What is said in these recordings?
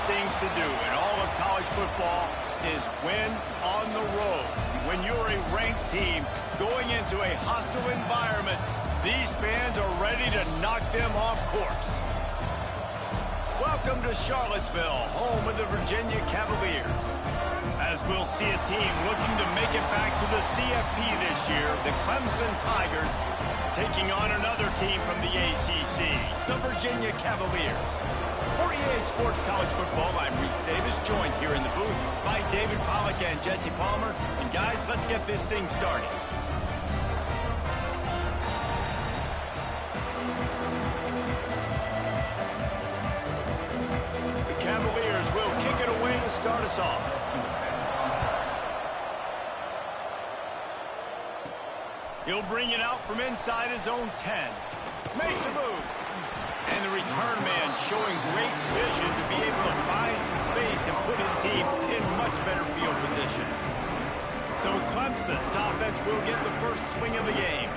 things to do in all of college football is win on the road. When you're a ranked team going into a hostile environment, these fans are ready to knock them off course. Welcome to Charlottesville, home of the Virginia Cavaliers. As we'll see a team looking to make it back to the CFB this year, the Clemson Tigers taking on another team from the ACC, the Virginia Cavaliers. For EA Sports College Football, I'm Reese Davis, joined here in the booth by David Pollack and Jesse Palmer. And guys, let's get this thing started. The Cavaliers will kick it away to start us off. He'll bring it out from inside his own 10. Makes a move. And the return man showing great vision to be able to find some space and put his team in much better field position. So Clemson's offense will get the first swing of the game.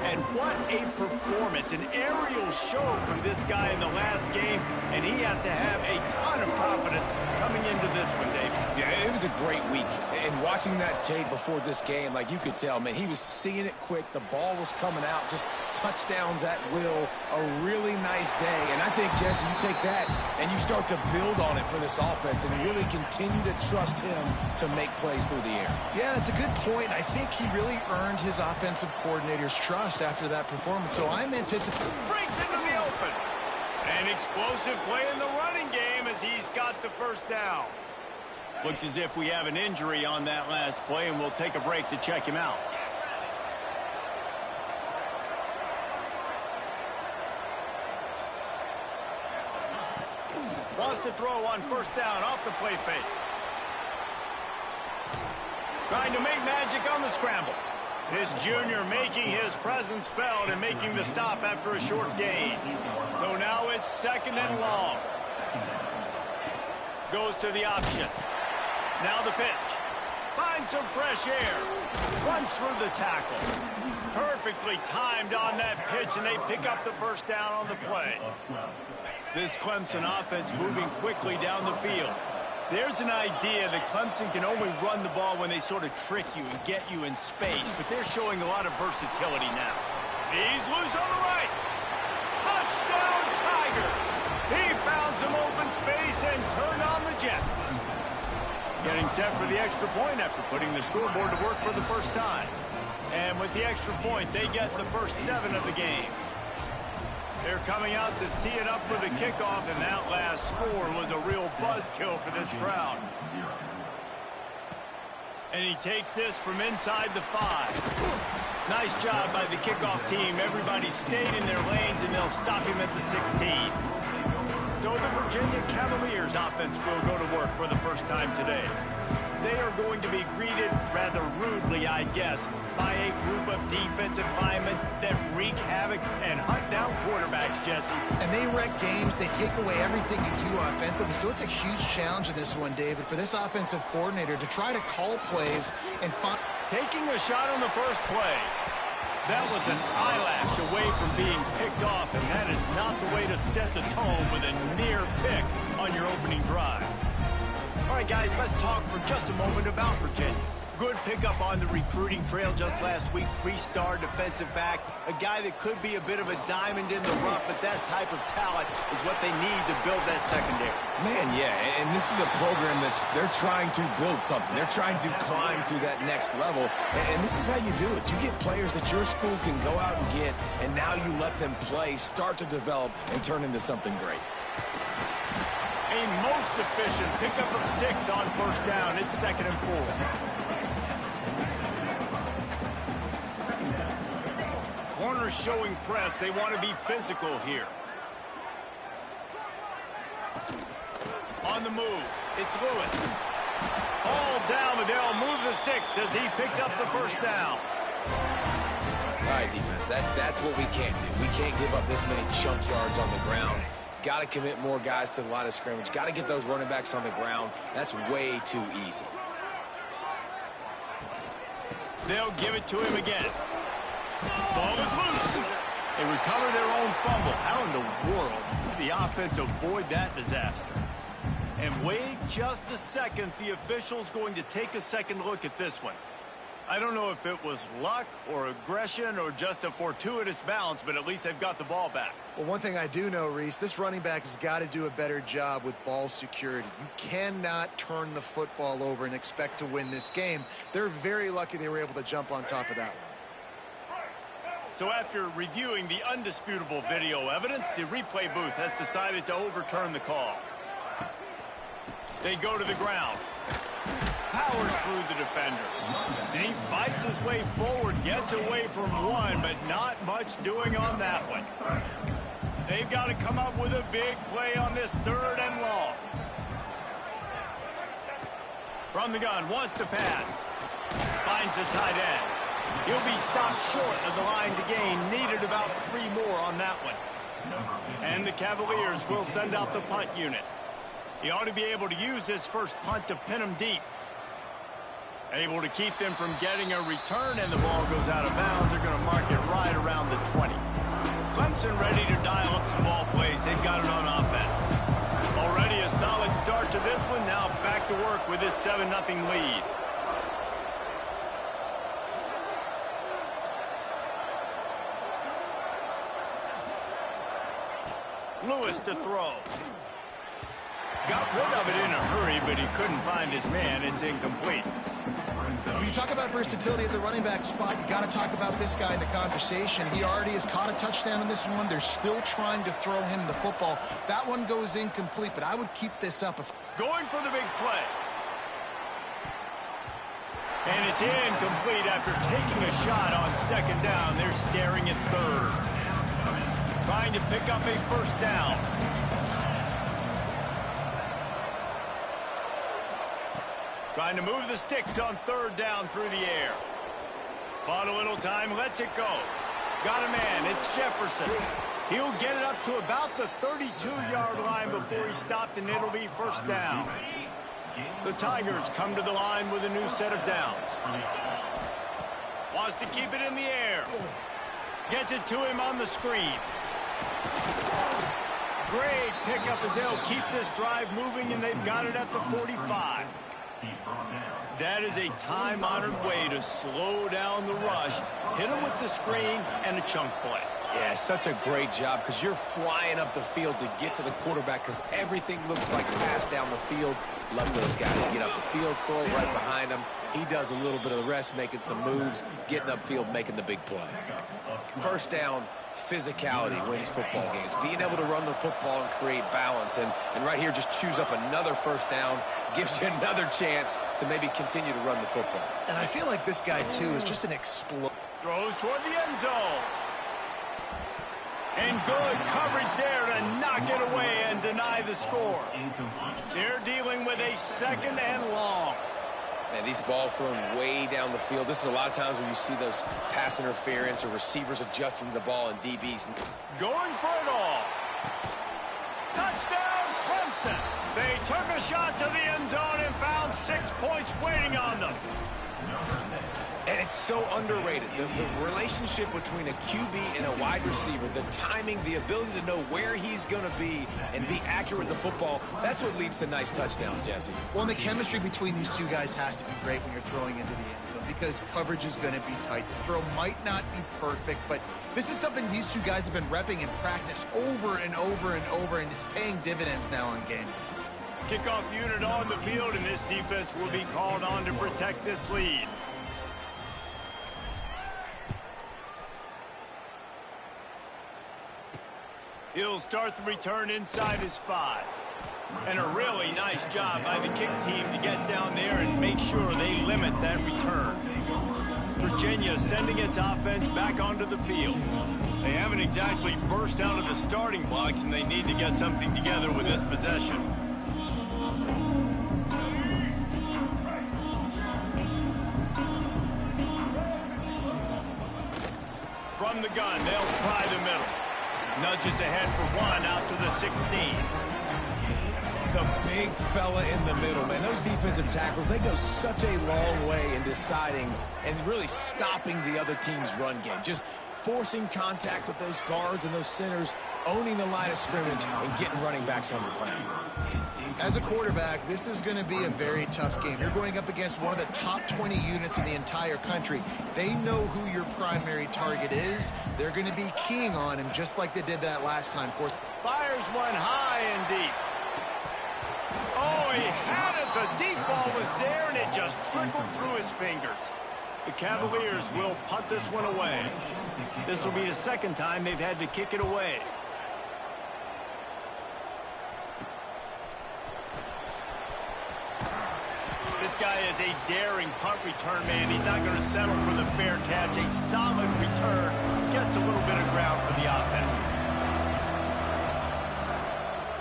And what a performance, an aerial show from this guy in the last game, and he has to have a ton of confidence coming into this one, David. Yeah, it was a great week. And watching that tape before this game, like you could tell, man, he was seeing it quick. The ball was coming out, just touchdowns at will. A really nice day. And I think, Jesse, you take that and you start to build on it for this offense and really continue to trust him to make plays through the air. Yeah, that's a good point. I think he really earned his offensive coordinator's trust after that performance. So I'm anticipating. Breaks into the open. An explosive play in the running game as he's got the first down. Looks as if we have an injury on that last play, and we'll take a break to check him out. Wants to throw on first down off the play fake. Trying to make magic on the scramble. This junior making his presence felt and making the stop after a short gain. So now it's second and long. Goes to the option. Now the pitch. Finds some fresh air. Runs through the tackle. Perfectly timed on that pitch, and they pick up the first down on the play. This Clemson offense moving quickly down the field. There's an idea that Clemson can only run the ball when they sort of trick you and get you in space, but they're showing a lot of versatility now. He's loose on the right. Touchdown, Tiger. He found some open space and turned on the Jets. Getting set for the extra point after putting the scoreboard to work for the first time. And with the extra point, they get the first 7 of the game. They're coming out to tee it up for the kickoff, and that last score was a real buzzkill for this crowd. And he takes this from inside the 5. Nice job by the kickoff team. Everybody stayed in their lanes, and they'll stop him at the 16. So the Virginia Cavaliers offense will go to work for the first time today. They are going to be greeted rather rudely, I guess, by a group of defensive linemen that wreak havoc and hunt down quarterbacks, Jesse. And they wreck games. They take away everything you do offensively. So it's a huge challenge in this one, David, for this offensive coordinator to try to call plays and find. Taking a shot on the first play. That was an eyelash away from being picked off, and that is not the way to set the tone with a near pick on your opening drive. All right, guys, let's talk for just a moment about Virginia. Good pickup on the recruiting trail just last week. 3-star defensive back, a guy that could be a bit of a diamond in the rough, but that type of talent is what they need to build that secondary. Man, yeah, and this is a program they're trying to build something. They're trying to climb to that next level, and this is how you do it. You get players that your school can go out and get, and now you let them play, start to develop, and turn into something great. A most efficient pickup of 6 on first down. It's 2nd and 4. Corners showing press. They want to be physical here. On the move, it's Lewis. All down, but they'll move the sticks as he picks up the first down. All right, defense, that's what we can't do. We can't give up this many chunk yards on the ground. Got to commit more guys to the line of scrimmage. Got to get those running backs on the ground. That's way too easy. They'll give it to him again. Ball is loose. They recover their own fumble. How in the world did the offense avoid that disaster? And wait just a second. The official's going to take a second look at this one. I don't know if it was luck or aggression or just a fortuitous bounce, but at least they've got the ball back. Well, one thing I do know, Reese, this running back has got to do a better job with ball security. You cannot turn the football over and expect to win this game. They're very lucky they were able to jump on top of that one. So after reviewing the undisputable video evidence, the replay booth has decided to overturn the call. They go to the ground. Powers through the defender. And he fights his way forward, gets away from one, but not much doing on that one. They've got to come up with a big play on this 3rd and long. From the gun, wants to pass. Finds the tight end. He'll be stopped short of the line to gain. Needed about 3 more on that one. And the Cavaliers will send out the punt unit. He ought to be able to use this first punt to pin them deep. Able to keep them from getting a return, and the ball goes out of bounds. They're going to mark it right around the 20. Clemson ready to dial up some ball plays. They've got it on offense. Already a solid start to this one. Now back to work with this 7-0 lead. Lewis to throw. Got rid of it in a hurry, but he couldn't find his man. It's incomplete. When you talk about versatility at the running back spot, you got to talk about this guy in the conversation. He already has caught a touchdown in this one. They're still trying to throw him the football. That one goes incomplete, but I would keep this up. Going for the big play. And it's incomplete after taking a shot on 2nd down. They're staring at 3rd. Trying to pick up a 1st down. Trying to move the sticks on 3rd down through the air. Bought a little time, lets it go. Got a man, it's Jefferson. He'll get it up to about the 32-yard line before he stopped, and it'll be 1st down. The Tigers come to the line with a new set of downs. Wants to keep it in the air. Gets it to him on the screen. Great pickup as they'll keep this drive moving, and they've got it at the 45. That is a time-honored way to slow down the rush, hit him with the screen, and a chunk play. Yeah, such a great job because you're flying up the field to get to the quarterback because everything looks like a pass down the field. Let those guys get up the field, throw it right behind him. He does a little bit of the rest, making some moves, getting upfield, making the big play. 1st down, physicality wins football games. Being able to run the football and create balance. And right here, just choose up another 1st down, gives you another chance to maybe continue to run the football. And I feel like this guy, too, is just an explosion. Throws toward the end zone. And good coverage there to knock it away and deny the score. They're dealing with a 2nd and long. Man, these balls thrown way down the field. This is a lot of times when you see those pass interference or receivers adjusting the ball and DBs. Going for it all. Touchdown, Clemson. They took a shot to the end zone and found 6 points waiting on them. And it's so underrated. The relationship between a QB and a wide receiver, the timing, the ability to know where he's going to be and be accurate with the football, that's what leads to nice touchdowns, Jesse. Well, and the chemistry between these two guys has to be great when you're throwing into the end zone because coverage is going to be tight. The throw might not be perfect, but this is something these two guys have been repping in practice over and over and over, and it's paying dividends now in game. Kickoff unit on the field, and this defense will be called on to protect this lead. He'll start the return inside his 5. And a really nice job by the kick team to get down there and make sure they limit that return. Virginia sending its offense back onto the field. They haven't exactly burst out of the starting blocks, and they need to get something together with this possession. From the gun, they'll try the middle. Nudges ahead for 1 out to the 16. The big fella in the middle, man. Those defensive tackles, they go such a long way in deciding and really stopping the other team's run game. Just forcing contact with those guards and those centers, owning the line of scrimmage, and getting running backs on the ground. As a quarterback, this is going to be a very tough game. You're going up against one of the top 20 units in the entire country. They know who your primary target is. They're going to be keying on him just like they did that last time. Fires one high and deep. Oh, he had it. The deep ball was there, and it just trickled through his fingers. The Cavaliers will punt this one away. This will be the second time they've had to kick it away. This guy is a daring punt return man. He's not going to settle for the fair catch. A solid return. Gets a little bit of ground for the offense.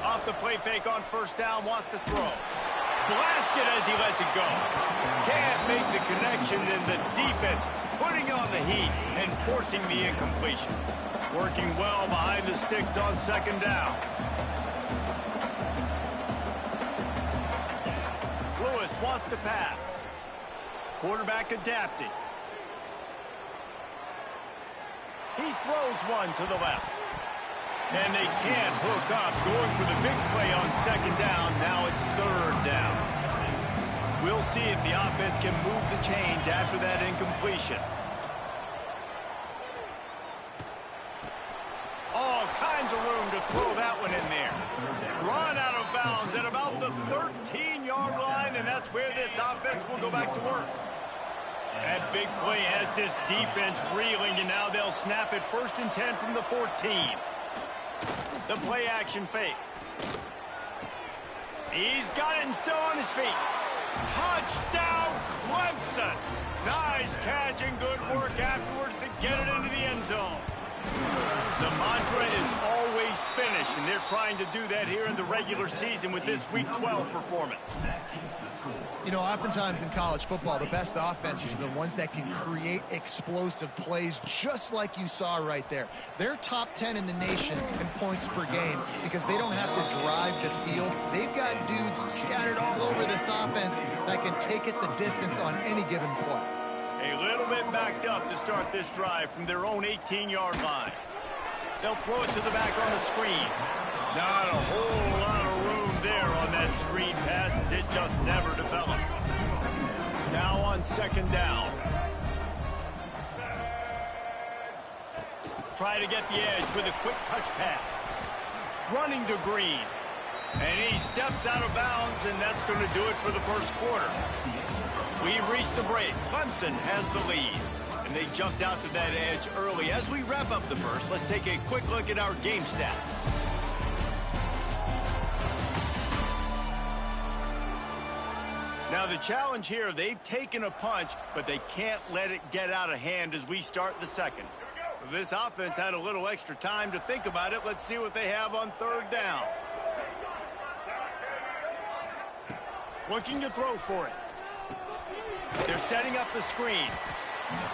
Off the play fake on first down. Wants to throw. Blasted as he lets it go. Can't make the connection, and the defense putting on the heat and forcing the incompletion. Working well behind the sticks on second down. Lewis wants to pass. Quarterback adapting. He throws one to the left. And they can't hook up, going for the big play on second down. Now it's third down. We'll see if the offense can move the chains after that incompletion. All kinds of room to throw that one in there. Run out of bounds at about the 13-yard line, and that's where this offense will go back to work. That big play has this defense reeling, and now they'll snap it 1st and 10 from the 14. The play action fake. He's got it and still on his feet. Touchdown, Clemson. Nice catch and good work afterwards to get it into the end zone. The mantra is always finish, and they're trying to do that here in the regular season with this Week 12 performance. You know, oftentimes in college football, the best offenses are the ones that can create explosive plays just like you saw right there. They're top 10 in the nation in points per game because they don't have to drive the field. They've got dudes scattered all over this offense that can take it the distance on any given play. A little bit backed up to start this drive from their own 18-yard line. They'll throw it to the back on the screen. Not a whole lot of room there on that screen pass, as it just never developed. Now on second down. Try to get the edge with a quick touch pass. Running to Green. And he steps out of bounds, and that's going to do it for the first quarter. We've reached the break. Clemson has the lead. And they jumped out to that edge early. As we wrap up the first, let's take a quick look at our game stats. Now the challenge here, they've taken a punch, but they can't let it get out of hand as we start the second. This offense had a little extra time to think about it. Let's see what they have on third down. Looking to throw for it. They're setting up the screen.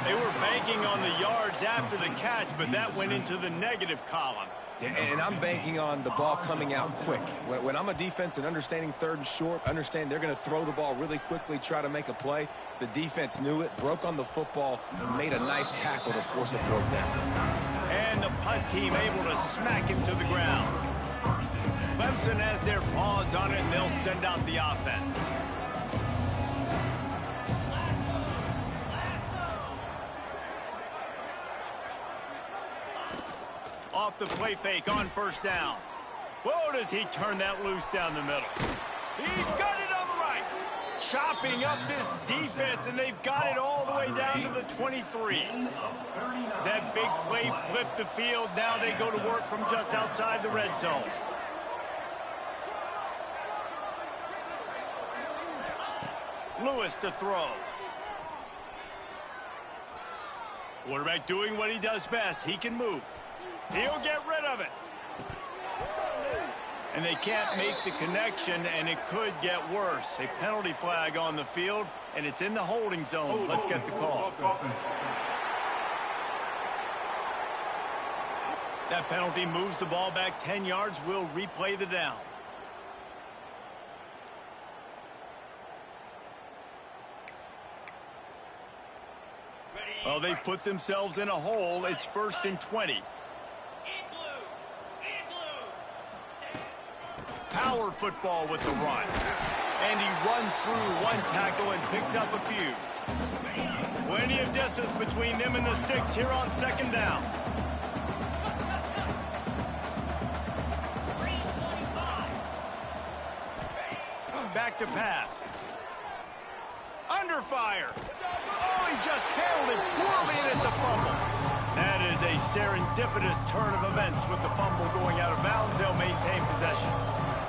They were banking on the yards after the catch, but that went into the negative column. And I'm banking on the ball coming out quick. When I'm a defense and understanding third and short, understand they're going to throw the ball really quickly, try to make a play. The defense knew it, broke on the football, made a nice tackle to force a fourth down. And the punt team able to smack him to the ground. Clemson has their paws on it, and they'll send out the offense. Off the play fake on first down. Whoa, does he turn that loose down the middle. He's got it on the right. Chopping up this defense, and they've got it all the way down to the 23. That big play flipped the field. Now they go to work from just outside the red zone. Lewis to throw. Quarterback doing what he does best. He can move. He'll get rid of it. And they can't make the connection, and it could get worse. A penalty flag on the field, and it's in the holding zone. Let's get the call. That penalty moves the ball back 10 yards. We'll replay the down. Well, they've put themselves in a hole. It's 1st and 20. power football with the run. And he runs through one tackle and picks up a few. Plenty of distance between them and the sticks here on second down. Back to pass. Under fire. Oh, he just handled it poorly, and it's a fumble. That is a serendipitous turn of events. With the fumble going out of bounds, they'll maintain possession.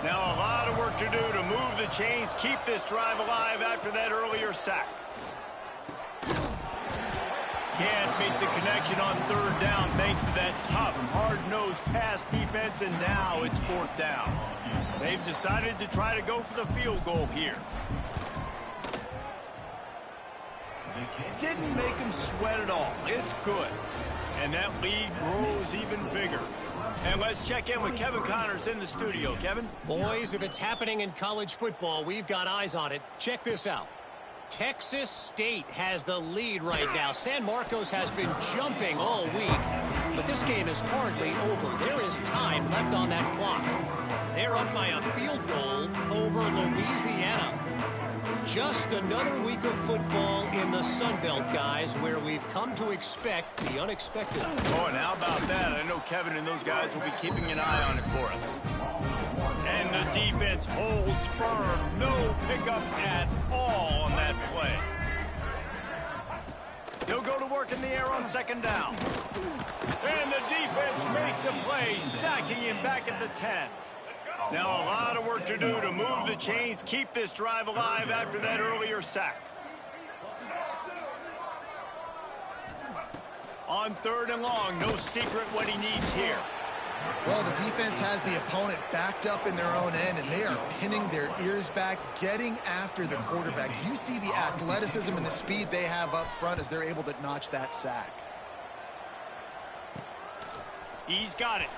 Now a lot of work to do to move the chains, keep this drive alive after that earlier sack. Can't make the connection on third down thanks to that tough, hard-nosed pass defense, and now it's fourth down. They've decided to try to go for the field goal here. Didn't make him sweat at all. It's good. And that lead grows even bigger. And let's check in with Kevin Connors in the studio. Kevin? Boys, if it's happening in college football, we've got eyes on it. Check this out. Texas State has the lead right now. San Marcos has been jumping all week, but this game is hardly over. There is time left on that clock. They're up by a field goal over Louisiana. Just another week of football in the Sun Belt, guys, where we've come to expect the unexpected. Oh, and how about that? I know Kevin and those guys will be keeping an eye on it for us. And the defense holds firm. No pickup at all on that play. He'll go to work in the air on second down. And the defense makes a play, sacking him back at the 10. Now a lot of work to do to move the chains, keep this drive alive after that earlier sack. On third and long, no secret what he needs here. Well, the defense has the opponent backed up in their own end, and they are pinning their ears back, getting after the quarterback. You see the athleticism and the speed they have up front as they're able to notch that sack. He's got it.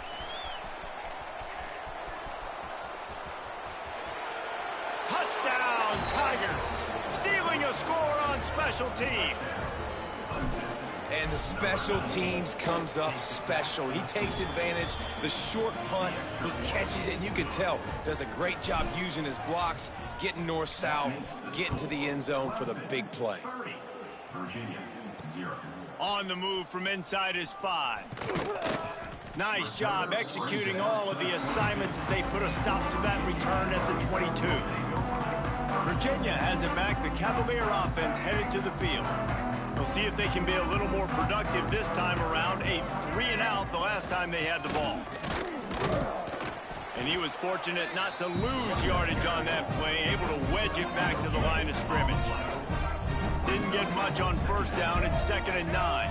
Touchdown, Tigers. Stealing a score on special teams. And the special teams comes up special. He takes advantage. The short punt, he catches it, and you can tell does a great job using his blocks, getting north-south, getting to the end zone for the big play. On the move from inside his 5. Nice job executing all of the assignments as they put a stop to that return at the 22. Virginia has it back. The Cavalier offense headed to the field. We'll see if they can be a little more productive this time around. A 3-and-out the last time they had the ball. And he was fortunate not to lose yardage on that play, able to wedge it back to the line of scrimmage. Didn't get much on first down. It's 2nd and 9.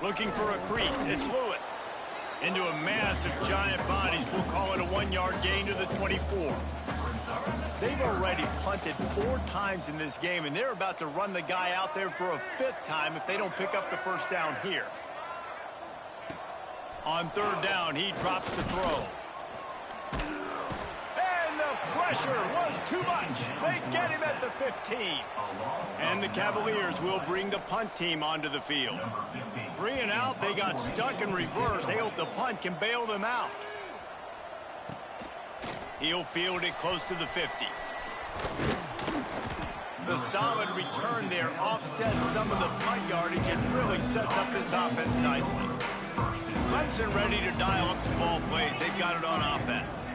Looking for a crease. It's Lewis. Into a mass of giant bodies. We'll call it a 1-yard gain to the 24. They've already punted 4 times in this game, and they're about to run the guy out there for a 5th time if they don't pick up the first down here. On third down, he drops the throw. And the pressure was too much. They get him at the 15. And the Cavaliers will bring the punt team onto the field. 3-and-out, they got stuck in reverse. They hope the punt can bail them out. He'll field it close to the 50. The solid return there offsets some of the punt yardage and really sets up this offense nicely. Clemson ready to dial up some ball plays. They've got it on offense.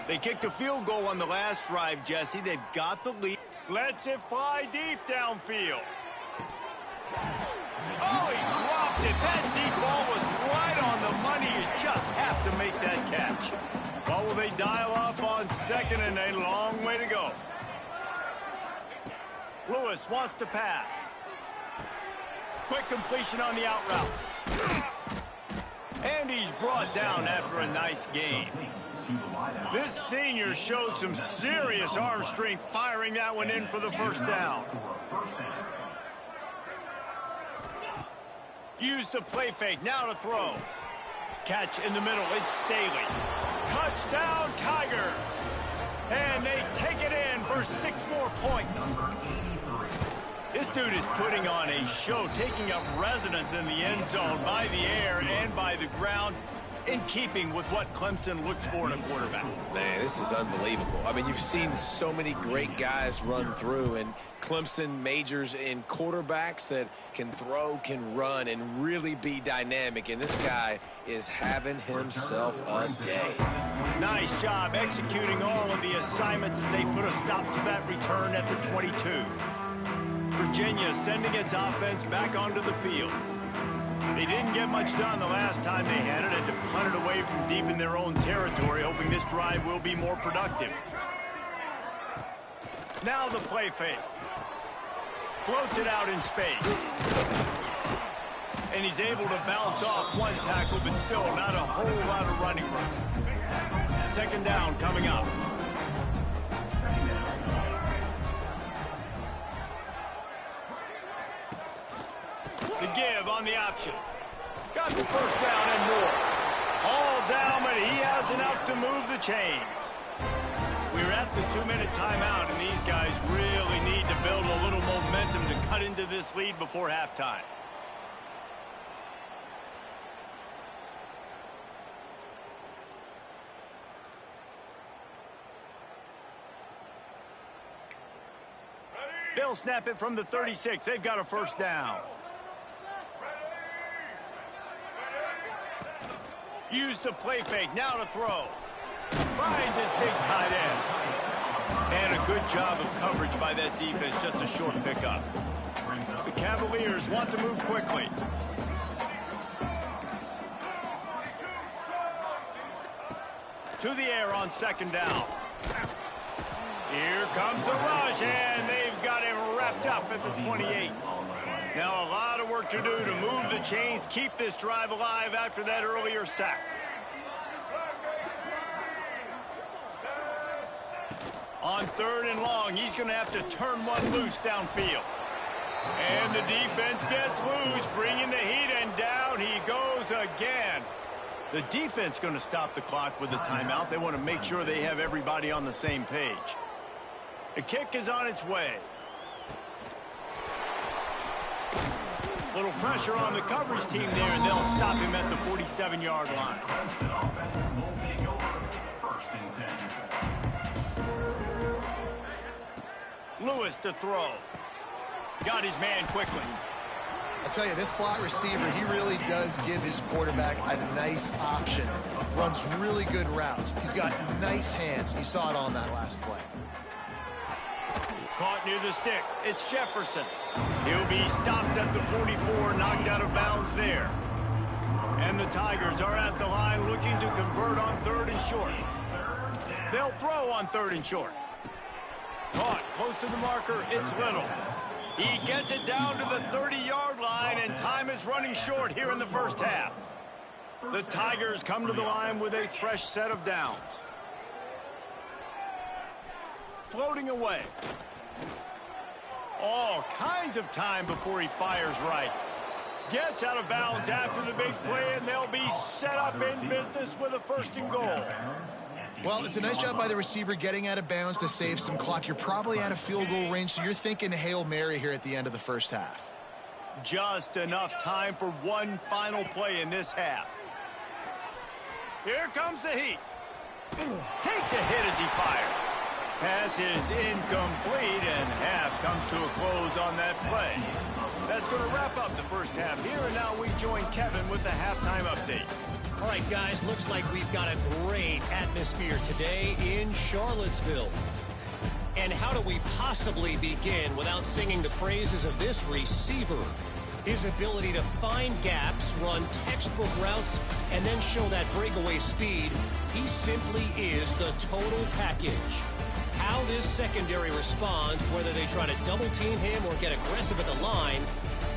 They kicked a field goal on the last drive, Jesse. They've got the lead. Lets it fly deep downfield. Oh, he dropped it. That deep ball was right on the money. You just have to make that catch. Well, will they dial up on 2nd and a long way to go? Lewis wants to pass. Quick completion on the out route. And he's brought down after a nice gain. This senior showed some serious arm strength firing that one in for the first down. Use the play fake, now to throw. Catch in the middle, it's Staley. Touchdown, Tigers! And they take it in for 6 more points. This dude is putting on a show, taking up residence in the end zone by the air and by the ground. in keeping with what Clemson looks for in a quarterback. Man, this is unbelievable. I mean, you've seen so many great guys run through, and Clemson majors in quarterbacks that can throw, can run, and really be dynamic. And this guy is having himself a day. Nice job executing all of the assignments as they put a stop to that return at the 22. Virginia sending its offense back onto the field. They didn't get much done the last time they had it, and to punt it away from deep in their own territory, hoping this drive will be more productive. Now the play fake. Floats it out in space. And he's able to bounce off one tackle, but still not a whole lot of running room. Second down coming up. The give on the option. Got the first down and more. All down, but he has enough to move the chains. We're at the 2-minute timeout, and these guys really need to build a little momentum to cut into this lead before halftime. They'll snap it from the 36. They've got a first down. Use the play fake, now to throw. Finds his big tight end. And a good job of coverage by that defense, just a short pickup. The Cavaliers want to move quickly. To the air on second down. Here comes the rush, and they've got him wrapped up at the 28. Now a lot of work to do to move the chains, keep this drive alive after that earlier sack. On third and long, he's going to have to turn one loose downfield. And the defense gets loose, bringing the heat, and down he goes again. The defense going to stop the clock with a timeout. They want to make sure they have everybody on the same page. The kick is on its way. Little pressure on the coverage team there, and they'll stop him at the 47-yard line. Lewis to throw. Got his man quickly. I tell you, this slot receiver, he really does give his quarterback a nice option. Runs really good routes. He's got nice hands. You saw it on that last play. Caught near the sticks. It's Jefferson. He'll be stopped at the 44, knocked out of bounds there. And the Tigers are at the line looking to convert on third and short. They'll throw on third and short. Caught close to the marker. It's Little. He gets it down to the 30-yard line, and time is running short here in the first half. The Tigers come to the line with a fresh set of downs. Floating away. All kinds of time before he fires right. Gets out of bounds after the big play, and they'll be set up in business with a first and goal. Well, it's a nice job by the receiver getting out of bounds to save some clock. You're probably out of field goal range, so you're thinking Hail Mary here at the end of the first half. Just enough time for one final play in this half. Here comes the heat. Takes a hit as he fires. Pass is incomplete, and half comes to a close on that play. That's going to wrap up the first half here, and now we join Kevin with the halftime update. All right, guys, looks like we've got a great atmosphere today in Charlottesville. And how do we possibly begin without singing the praises of this receiver? His ability to find gaps, run textbook routes, and then show that breakaway speed. He simply is the total package. How this secondary responds, whether they try to double team him or get aggressive at the line,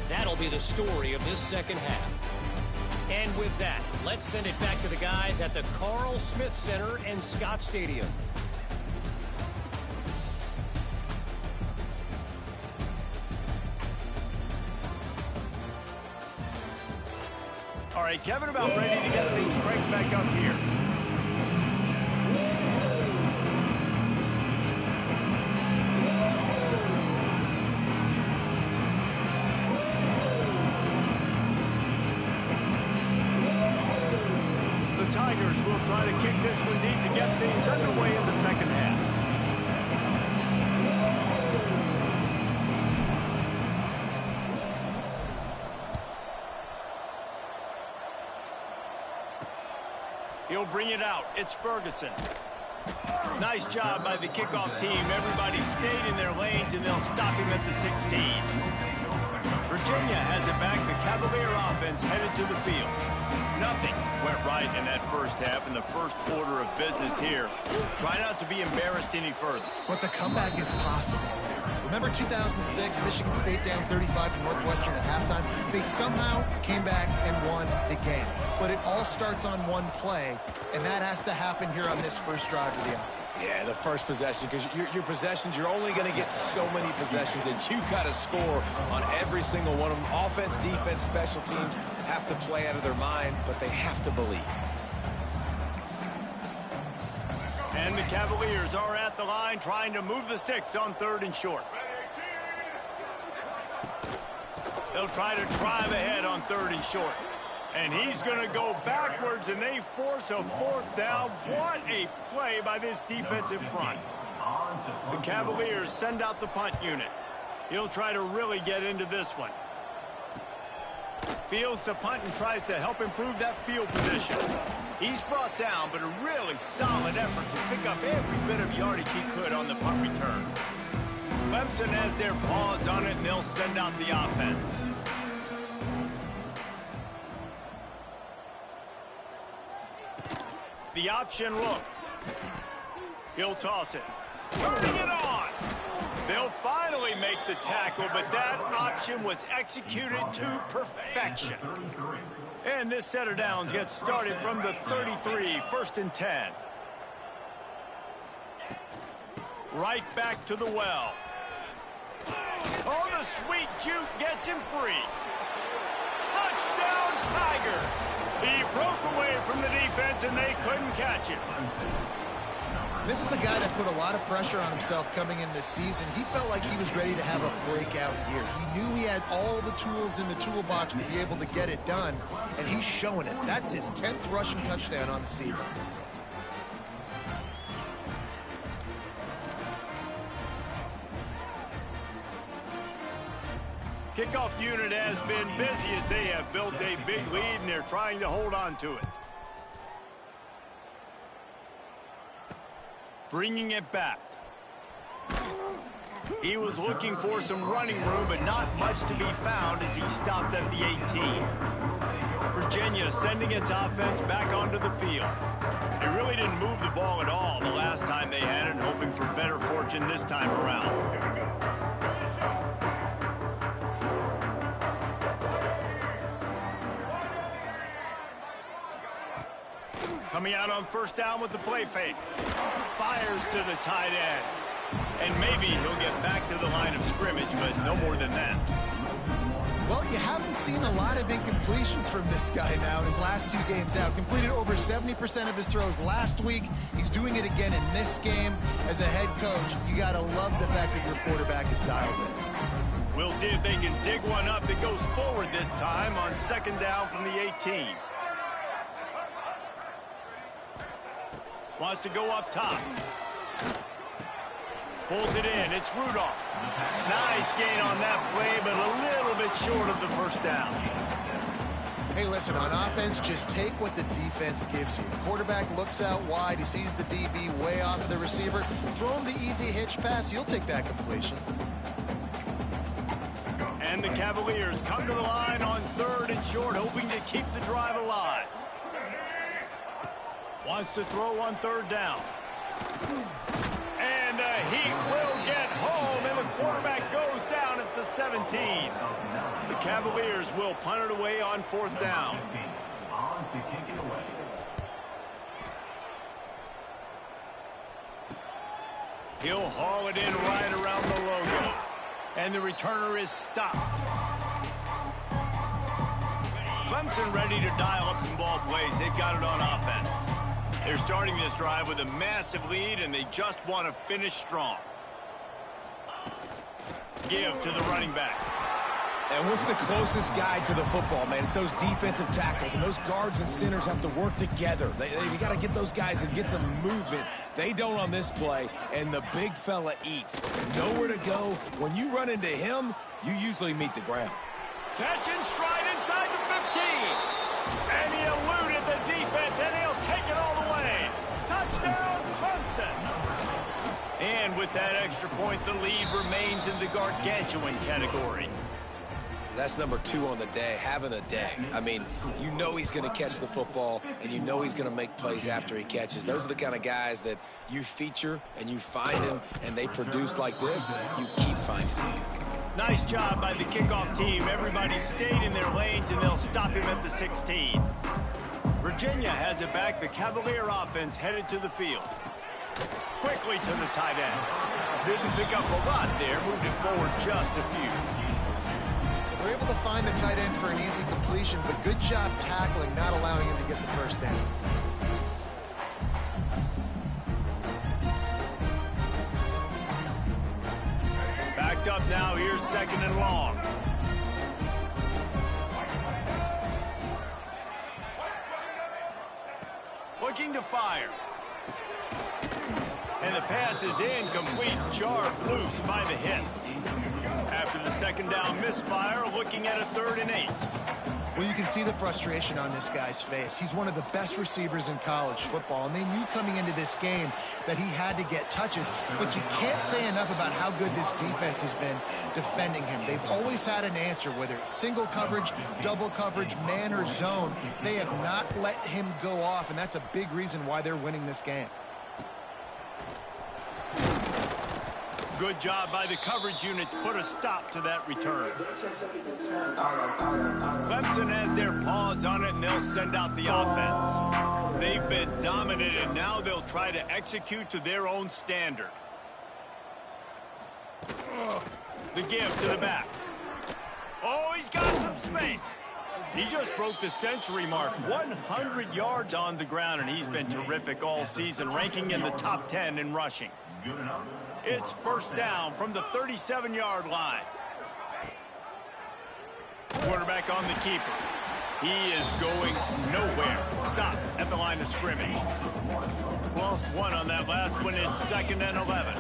that'll be the story of this second half. And with that, let's send it back to the guys at the Carl Smith Center and Scott Stadium. All right, Kevin, about ready to get things cranked back up here. to kick this one deep to get things underway in the second half. He'll bring it out. It's Ferguson. Nice job by the kickoff team. Everybody stayed in their lanes, and they'll stop him at the 16. Virginia has it back. The Cavalier offense headed to the field. Nothing went right in that first half, and the first order of business here. Try not to be embarrassed any further. But the comeback is possible. Remember 2006, Michigan State down 35 to Northwestern at halftime? They somehow came back and won the game. But it all starts on one play, and that has to happen here on this first drive of the offense. Yeah, the first possession, because your possessions, you're only going to get so many possessions, and you've got to score on every single one of them. Offense, defense, special teams have to play out of their mind, but they have to believe. And the Cavaliers are at the line trying to move the sticks on 3rd and short. They'll try to drive ahead on 3rd and short. And he's going to go backwards, and they force a 4th down. What a play by this defensive front. The Cavaliers send out the punt unit. He'll try to really get into this one. Fields the punt and tries to help improve that field position. He's brought down, but a really solid effort to pick up every bit of yardage he could on the punt return. Clemson has their paws on it, and they'll send out the offense. The option look. He'll toss it. Turning it on. They'll finally make the tackle, but that option was executed to perfection. And this set of downs gets started from the 33, 1st and 10. Right back to the well. Oh, the sweet juke gets him free. Touchdown, Tiger. He broke away from the defense, and they couldn't catch him. This is a guy that put a lot of pressure on himself coming in this season. He felt like he was ready to have a breakout year. He knew he had all the tools in the toolbox to be able to get it done, and he's showing it. That's his 10th rushing touchdown on the season. Kickoff unit has been busy as they have built a big lead, and they're trying to hold on to it. Bringing it back. He was looking for some running room, but not much to be found as he stopped at the 18. Virginia sending its offense back onto the field. They really didn't move the ball at all the last time they had it, hoping for better fortune this time around. Coming out on 1st down with the play fake. Fires to the tight end. And maybe he'll get back to the line of scrimmage, but no more than that. Well, you haven't seen a lot of incompletions from this guy now in his last 2 games out. Completed over 70% of his throws last week. He's doing it again in this game. As a head coach, you got to love the fact that your quarterback is dialed in. We'll see if they can dig one up that goes forward this time on 2nd down from the 18. Wants to go up top. Pulls it in. It's Rudolph. Nice gain on that play, but a little bit short of the 1st down. Hey, listen, on offense, just take what the defense gives you. The quarterback looks out wide. He sees the DB way off of the receiver. Throw him the easy hitch pass. You'll take that completion. And the Cavaliers come to the line on 3rd and short, hoping to keep the drive alive. Wants to throw on 3rd down. And he will get home, and the quarterback goes down at the 17. The Cavaliers will punt it away on 4th down. He'll haul it in right around the logo. And the returner is stopped. Clemson ready to dial up some ball plays. They've got it on offense. They're starting this drive with a massive lead, and they just want to finish strong. Give to the running back. And what's the closest guy to the football, man? It's those defensive tackles, and those guards and centers have to work together. They got to get those guys and get some movement. They don't on this play, and the big fella eats. Nowhere to go. When you run into him, you usually meet the ground. Catch and stride inside the 15. And he eluded the defense, and he'll take it all the way. Touchdown, Clemson. And with that extra point, the lead remains in the gargantuan category. That's number 2 on the day, having a day. I mean, you know he's going to catch the football, and you know he's going to make plays after he catches. Those are the kind of guys that you feature, and you find them, and they produce like this. You keep finding them. Nice job by the kickoff team. Everybody stayed in their lanes, and they'll stop him at the 16. Virginia has it back. The Cavalier offense headed to the field. Quickly to the tight end. Didn't pick up a lot there. Moved it forward just a few. We're able to find the tight end for an easy completion, but good job tackling, not allowing him to get the first down. Backed up now. Here's 2nd and long. Looking to fire. And the pass is incomplete. Jarred loose by the hip. After the 2nd down misfire, looking at a 3rd and 8. Well, you can see the frustration on this guy's face. He's one of the best receivers in college football, and they knew coming into this game that he had to get touches, but you can't say enough about how good this defense has been defending him. They've always had an answer, whether it's single coverage, double coverage, man or zone. They have not let him go off, and that's a big reason why they're winning this game. Good job by the coverage unit to put a stop to that return. Clemson has their paws on it, and they'll send out the offense. They've been dominated. Now they'll try to execute to their own standard. The give to the back. Oh, he's got some space. He just broke the century mark. 100 yards on the ground, and he's been terrific all season, ranking in the top 10 in rushing. It's 1st down from the 37-yard line. Quarterback on the keeper. He is going nowhere. Stop at the line of scrimmage. Lost 1 on that last one. It's 2nd and 11.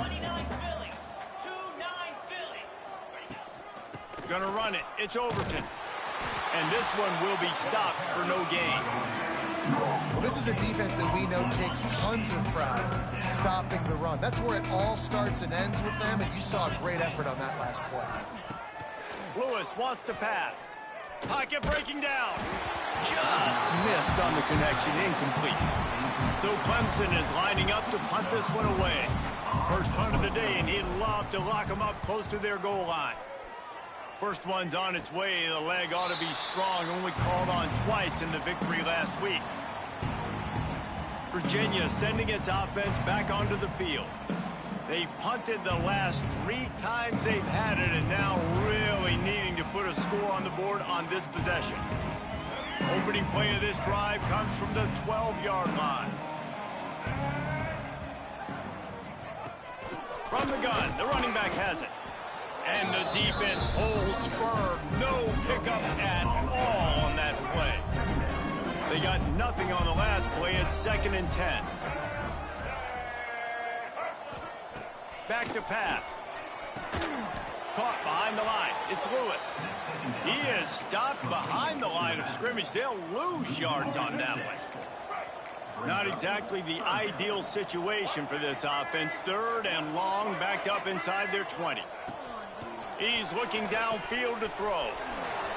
Gonna run it. It's Overton. And this one will be stopped for no gain. Well, this is a defense that we know takes tons of pride stopping the run. That's where it all starts and ends with them, and you saw a great effort on that last play. Lewis wants to pass. Pocket breaking down. Just missed on the connection. Incomplete. So Clemson is lining up to punt this one away. First punt of the day, and he'd love to lock them up close to their goal line. First one's on its way. The leg ought to be strong. Only called on twice in the victory last week. Virginia sending its offense back onto the field. They've punted the last 3 times they've had it, and now really needing to put a score on the board on this possession. Opening play of this drive comes from the 12-yard line. From the gun, the running back has it. And the defense holds firm. No pickup at all on that play. They got nothing on the last play. It's 2nd and 10. Back to pass. Caught behind the line. It's Lewis. He is stopped behind the line of scrimmage. They'll lose yards on that one. Not exactly the ideal situation for this offense. 3rd and long, backed up inside their 20. He's looking downfield to throw.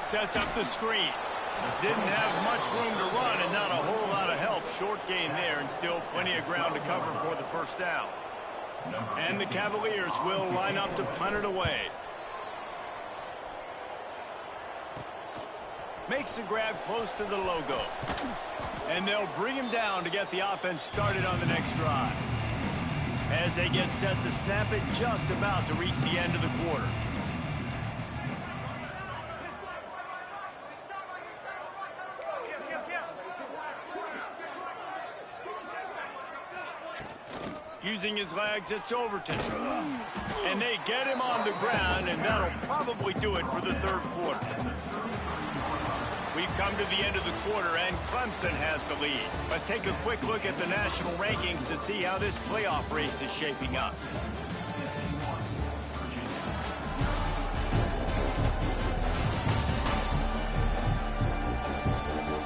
Sets up the screen. Didn't have much room to run and not a whole lot of help. Short gain there and still plenty of ground to cover for the 1st down. And the Cavaliers will line up to punt it away. Makes the grab close to the logo. And they'll bring him down to get the offense started on the next drive. As they get set to snap it, just about to reach the end of the quarter. Using his legs, it's Overton. And they get him on the ground, and that'll probably do it for the third quarter. We've come to the end of the quarter, and Clemson has the lead. Let's take a quick look at the national rankings to see how this playoff race is shaping up.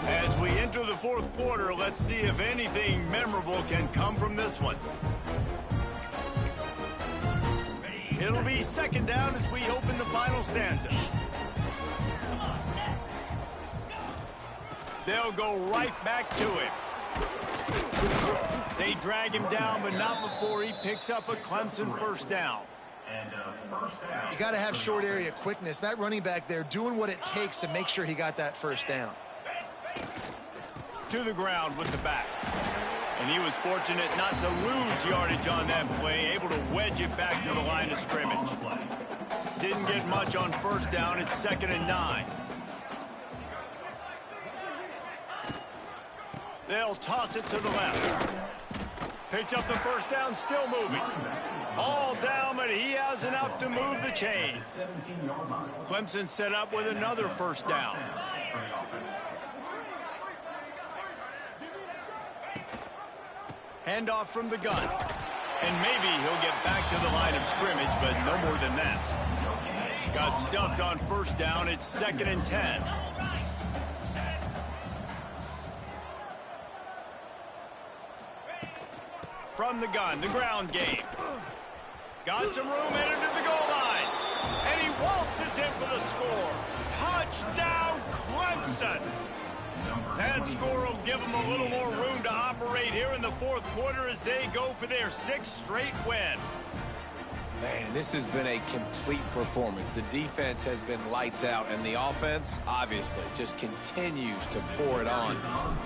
As we enter the fourth quarter, let's see if anything memorable can come from this one. It'll be second down as we open the final stanza. They'll go right back to him. They drag him down, but not before he picks up a Clemson first down. You got to have short area quickness. That running back there doing what it takes to make sure he got that first down. To the ground with the back. And he was fortunate not to lose yardage on that play, able to wedge it back to the line of scrimmage. Didn't get much on first down. It's 2nd and 9. They'll toss it to the left. Picks up the first down, still moving. All down, but he has enough to move the chains. Clemson set up with another first down. Handoff from the gun. And maybe he'll get back to the line of scrimmage, but no more than that. Got stuffed on first down. It's 2nd and 10. From the gun, the ground game. Got some room, headed to the goal line. And he waltzes in for the score. Touchdown, Clemson. That score will give them a little more room to operate here in the fourth quarter as they go for their 6th straight win. Man, this has been a complete performance. The defense has been lights out, and the offense, obviously, just continues to pour it on.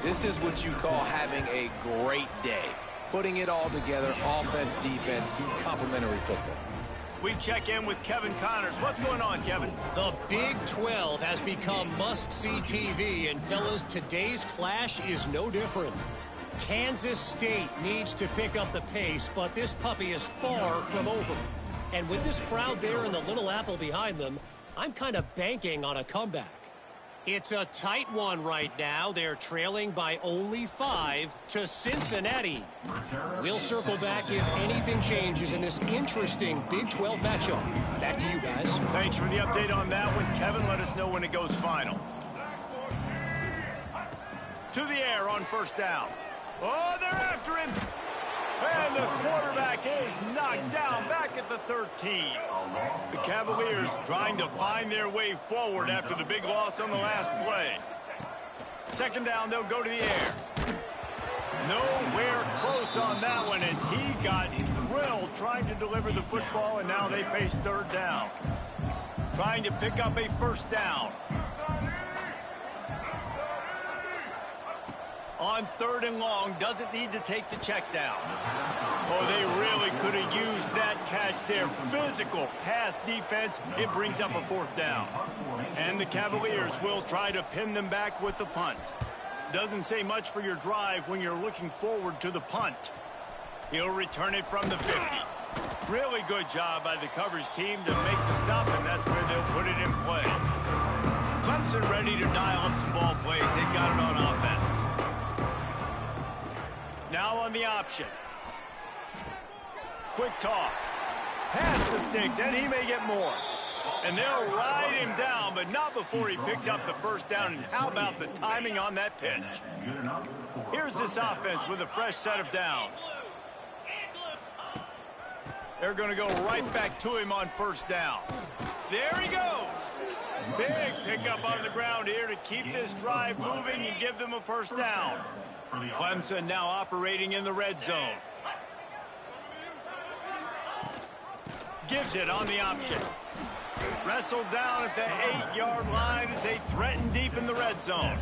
This is what you call having a great day. Putting it all together, offense, defense, complementary football. We check in with Kevin Connors. What's going on, Kevin? The Big 12 has become must-see TV, and fellas, today's clash is no different. Kansas State needs to pick up the pace, but this puppy is far from over. And with this crowd there and the Little Apple behind them, I'm kind of banking on a comeback. It's a tight one right now. They're trailing by only 5 to Cincinnati. We'll circle back if anything changes in this interesting Big 12 matchup. Back to you guys. Thanks for the update on that one, Kevin. Let us know when it goes final. To the air on first down. Oh, they're after him. And the quarterback is knocked down back at the 13. The Cavaliers trying to find their way forward after the big loss on the last play. Second down, they'll go to the air. Nowhere close on that one as he got drilled trying to deliver the football, and now they face third down. Trying to pick up a first down. On 3rd and long, doesn't need to take the check down. Oh, they really could have used that catch there. Physical pass defense. It brings up a 4th down. And the Cavaliers will try to pin them back with the punt. Doesn't say much for your drive when you're looking forward to the punt. He'll return it from the 50. Really good job by the coverage team to make the stop, and that's where they'll put it in play. Clemson ready to dial up some ball plays. They've got it on offense. Now on the option. Quick toss. Past the sticks, and he may get more. And they'll ride him down, but not before he picks up the first down. And how about the timing on that pitch? Here's this offense with a fresh set of downs. They're going to go right back to him on first down. There he goes. Big pickup on the ground here to keep this drive moving and give them a first down. Clemson now operating in the red zone. Gives it on the option. Wrestled down at the 8-yard line as they threaten deep in the red zone.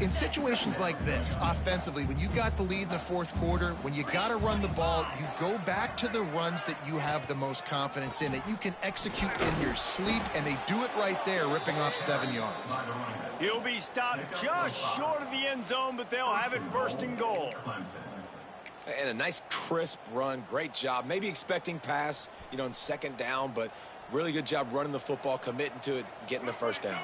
In situations like this, offensively, when you got the lead in the fourth quarter, when you got to run the ball, you go back to the runs that you have the most confidence in, that you can execute in your sleep, and they do it right there, ripping off 7 yards. He'll be stopped just short of the end zone, but they'll have it 1st and goal. And a nice crisp run. Great job. Maybe expecting pass, you know, in second down, but really good job running the football, committing to it, getting the first down.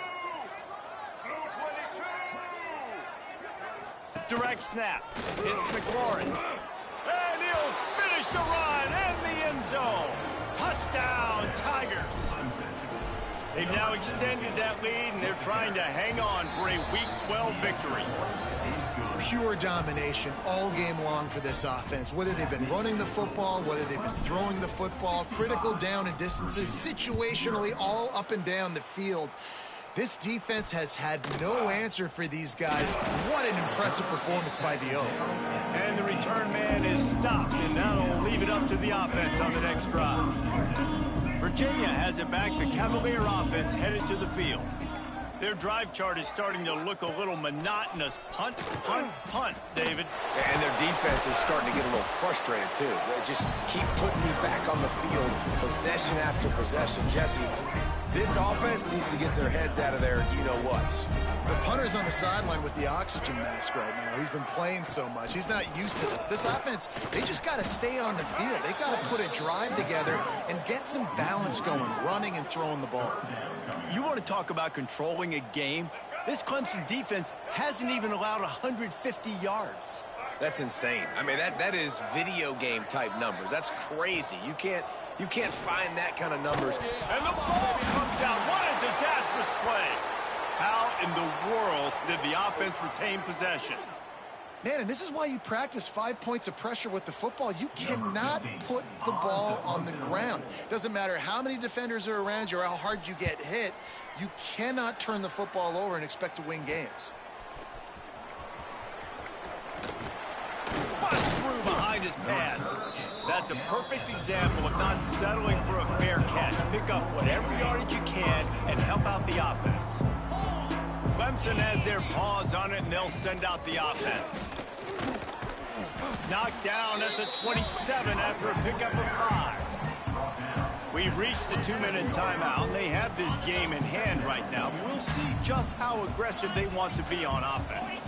Direct snap. It's McLaurin. And he'll finish the run in the end zone. Touchdown, Tigers. They've now extended that lead, and they're trying to hang on for a Week 12 victory. Pure domination all game long for this offense. Whether they've been running the football, whether they've been throwing the football, critical down and distances, situationally all up and down the field. This defense has had no answer for these guys. What an impressive performance by the O. And the return man is stopped, and that'll leave it up to the offense on the next drive. Virginia has it back. The Cavalier offense headed to the field. Their drive chart is starting to look a little monotonous. Punt, punt, punt, David. And their defense is starting to get a little frustrated, too. They just keep putting me back on the field, possession after possession. Jesse, this offense needs to get their heads out of their you-know-whats. The punter's on the sideline with the oxygen mask right now. He's been playing so much. He's not used to this. This offense, they just got to stay on the field. They got to put a drive together and get some balance going, running and throwing the ball. You want to talk about controlling a game? This Clemson defense hasn't even allowed 150 yards. That's insane. I mean, that is video game type numbers. That's crazy. You can't find that kind of numbers. And the ball comes out. What a disastrous play. How in the world did the offense retain possession? Man, and this is why you practice 5 points of pressure with the football. You cannot put the ball on the ground. Doesn't matter how many defenders are around you or how hard you get hit. You cannot turn the football over and expect to win games. Bust through behind his pad. That's a perfect example of not settling for a fair catch. Pick up whatever yardage you can and help out the offense. Clemson has their paws on it, and they'll send out the offense. Knocked down at the 27 after a pickup of 5. We've reached the 2-minute timeout. They have this game in hand right now. We'll see just how aggressive they want to be on offense.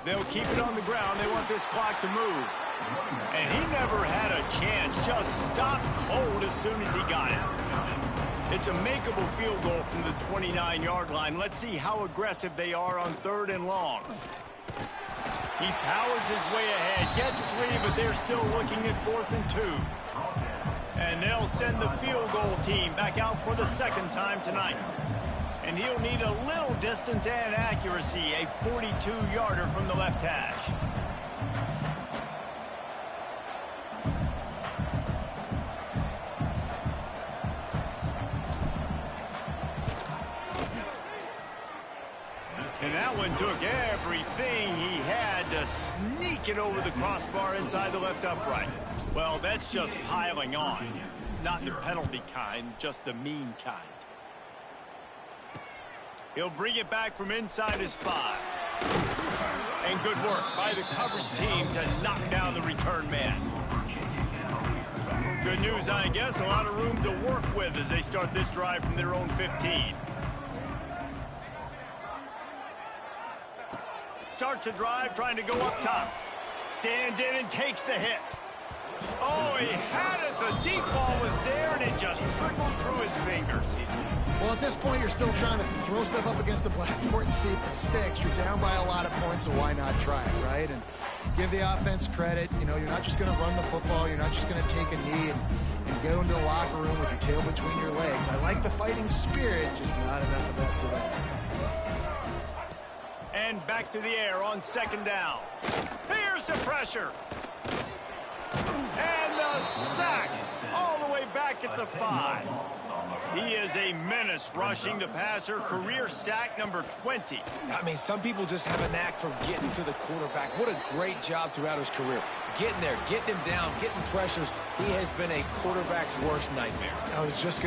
They'll keep it on the ground. They want this clock to move. And he never had a chance. Just stopped cold as soon as he got it. It's a makeable field goal from the 29-yard line. Let's see how aggressive they are on 3rd and long. He powers his way ahead. Gets 3, but they're still looking at 4th and 2. And they'll send the field goal team back out for the 2nd time tonight. And he'll need a little distance and accuracy, a 42-yarder from the left hash. And that one took everything he had to sneak it over the crossbar inside the left upright. Well, that's just piling on. Not the penalty kind, just the mean kind. He'll bring it back from inside his 5. And good work by the coverage team to knock down the return man. Good news, I guess. A lot of room to work with as they start this drive from their own 15. Starts a drive trying to go up top. Stands in and takes the hit. Oh, he had it. The deep ball was there, and it just trickled through his fingers. Well, at this point, you're still trying to throw stuff up against the blackboard and see if it sticks. You're down by a lot of points, so why not try it, right? And give the offense credit. You know, you're not just going to run the football. You're not just going to take a knee and go into the locker room with your tail between your legs. I like the fighting spirit, just not enough of that today. And back to the air on 2nd down. Here's the pressure. And the sack all the way back at the 5. He is a menace rushing the passer. Career sack number 20. I mean, some people just have a knack for getting to the quarterback. What a great job throughout his career. Getting there, getting him down, getting pressures. He has been a quarterback's worst nightmare. I was just going